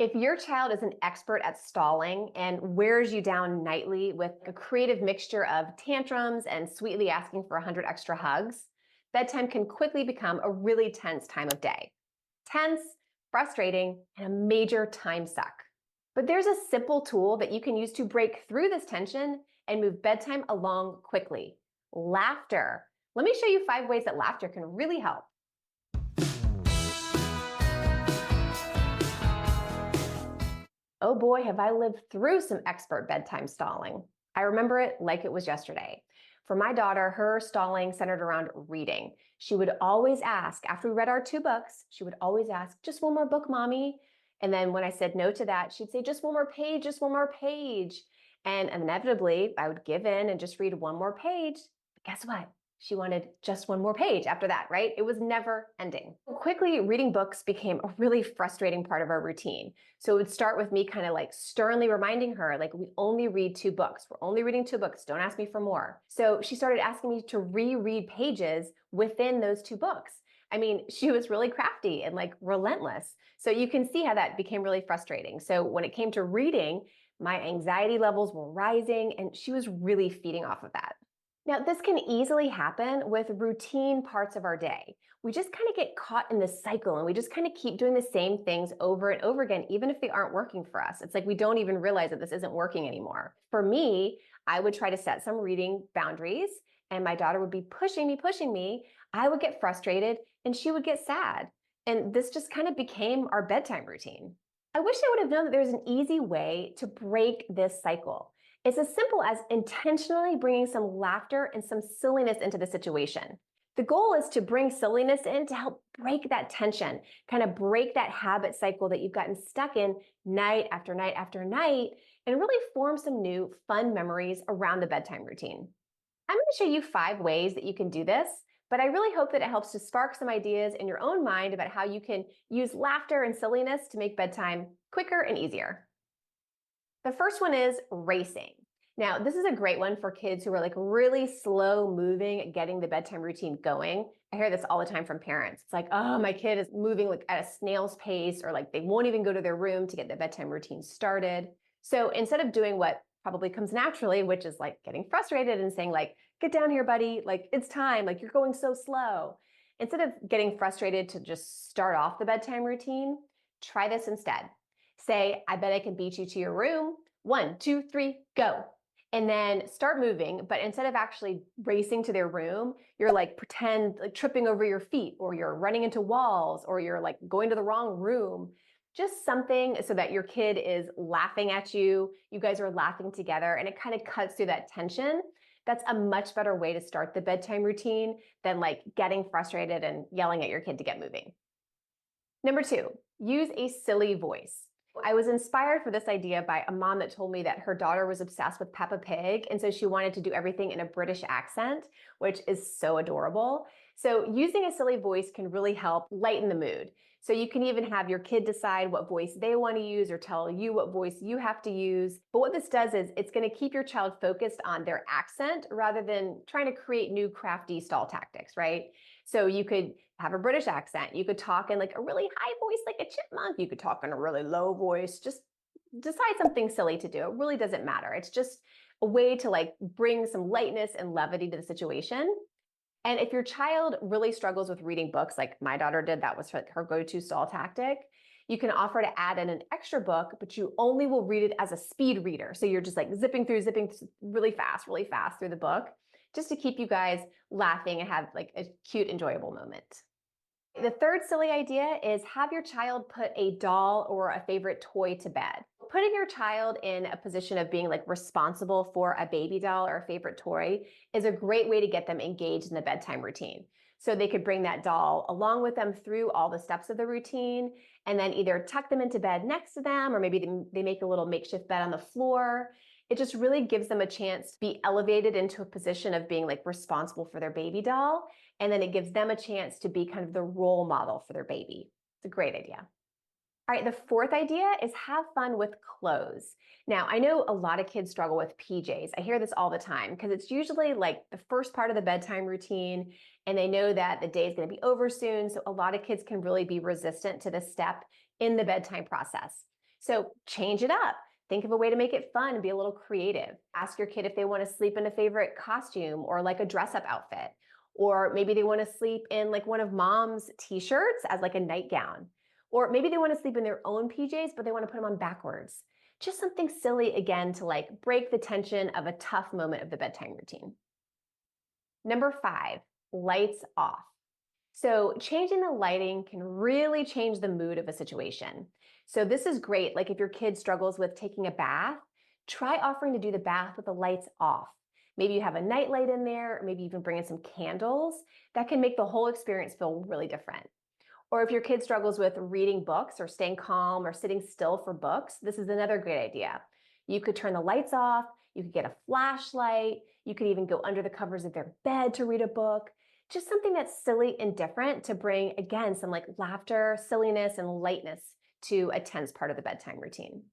If your child is an expert at stalling and wears you down nightly with a creative mixture of tantrums and sweetly asking for 100 extra hugs, bedtime can quickly become a really tense time of day. Tense, frustrating, and a major time suck. But there's a simple tool that you can use to break through this tension and move bedtime along quickly: laughter. Let me show you 5 ways that laughter can really help. Oh boy, have I lived through some expert bedtime stalling. I remember it like it was yesterday. For my daughter, her stalling centered around reading. She would always ask, after we read our 2 books, she would always ask, just one more book, mommy. And then when I said no to that, she'd say, just one more page, just one more page. And inevitably, I would give in and just read one more page. But guess what? She wanted just one more page after that, right? It was never ending. Quickly, reading books became a really frustrating part of our routine. So it would start with me kind of like sternly reminding her, like, we only read 2 books. We're only reading 2 books. Don't ask me for more. So she started asking me to reread pages within those 2 books. I mean, she was really crafty and like relentless. So you can see how that became really frustrating. So when it came to reading, my anxiety levels were rising and she was really feeding off of that. Now, this can easily happen with routine parts of our day. We just kind of get caught in this cycle and we just kind of keep doing the same things over and over again, even if they aren't working for us. It's like we don't even realize that this isn't working anymore. For me, I would try to set some reading boundaries and my daughter would be pushing me. I would get frustrated and she would get sad. And this just kind of became our bedtime routine. I wish I would have known that there's an easy way to break this cycle. It's as simple as intentionally bringing some laughter and some silliness into the situation. The goal is to bring silliness in to help break that tension, kind of break that habit cycle that you've gotten stuck in night after night after night, and really form some new fun memories around the bedtime routine. I'm going to show you 5 ways that you can do this, but I really hope that it helps to spark some ideas in your own mind about how you can use laughter and silliness to make bedtime quicker and easier. The first one is racing. Now, this is a great one for kids who are like really slow moving at getting the bedtime routine going. I hear this all the time from parents. It's like, oh, my kid is moving like at a snail's pace, or like they won't even go to their room to get the bedtime routine started. So instead of doing what probably comes naturally, which is like getting frustrated and saying like, get down here, buddy, like it's time, like you're going so slow. Instead of getting frustrated to just start off the bedtime routine, try this instead. Say, I bet I can beat you to your room. 1, 2, 3, go. And then start moving, but instead of actually racing to their room, you're like pretend like tripping over your feet, or you're running into walls, or you're like going to the wrong room. Just something so that your kid is laughing at you, you guys are laughing together, and it kind of cuts through that tension. That's a much better way to start the bedtime routine than like getting frustrated and yelling at your kid to get moving. Number 2, use a silly voice. I was inspired for this idea by a mom that told me that her daughter was obsessed with Peppa Pig, and so she wanted to do everything in a British accent, which is so adorable. So using a silly voice can really help lighten the mood. So you can even have your kid decide what voice they want to use or tell you what voice you have to use. But what this does is it's going to keep your child focused on their accent rather than trying to create new crafty stall tactics, right? So you could have a British accent. You could talk in like a really high voice, like a chipmunk. You could talk in a really low voice. Just decide something silly to do. It really doesn't matter. It's just a way to like bring some lightness and levity to the situation. And if your child really struggles with reading books, like my daughter did, that was her go-to stall tactic, you can offer to add in an extra book, but you only will read it as a speed reader. So you're just like zipping really fast through the book, just to keep you guys laughing and have like a cute, enjoyable moment. The third silly idea is have your child put a doll or a favorite toy to bed. Putting your child in a position of being like responsible for a baby doll or a favorite toy is a great way to get them engaged in the bedtime routine. So they could bring that doll along with them through all the steps of the routine, and then either tuck them into bed next to them, or maybe they make a little makeshift bed on the floor. It just really gives them a chance to be elevated into a position of being like responsible for their baby doll. And then it gives them a chance to be kind of the role model for their baby. It's a great idea. All right, the fourth idea is have fun with clothes. Now, I know a lot of kids struggle with PJs. I hear this all the time because it's usually like the first part of the bedtime routine, and they know that the day is going to be over soon. So a lot of kids can really be resistant to this step in the bedtime process. So change it up. Think of a way to make it fun and be a little creative. Ask your kid if they want to sleep in a favorite costume or like a dress up outfit. Or maybe they want to sleep in like one of mom's t-shirts as like a nightgown. Or maybe they want to sleep in their own PJs, but they want to put them on backwards. Just something silly again to like break the tension of a tough moment of the bedtime routine. Number 5, lights off. So changing the lighting can really change the mood of a situation. So this is great. Like if your kid struggles with taking a bath, try offering to do the bath with the lights off. Maybe you have a nightlight in there, or maybe even bring in some candles. That can make the whole experience feel really different. Or if your kid struggles with reading books or staying calm or sitting still for books, this is another great idea. You could turn the lights off, you could get a flashlight, you could even go under the covers of their bed to read a book. Just something that's silly and different to bring, again, some like laughter, silliness, and lightness to a tense part of the bedtime routine.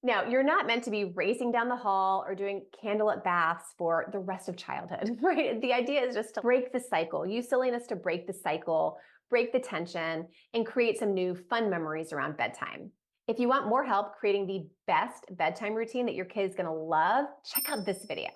Now, you're not meant to be racing down the hall or doing candlelit baths for the rest of childhood, right? The idea is just to break the cycle, use silliness to break the cycle, break the tension, and create some new fun memories around bedtime. If you want more help creating the best bedtime routine that your kid is going to love, check out this video.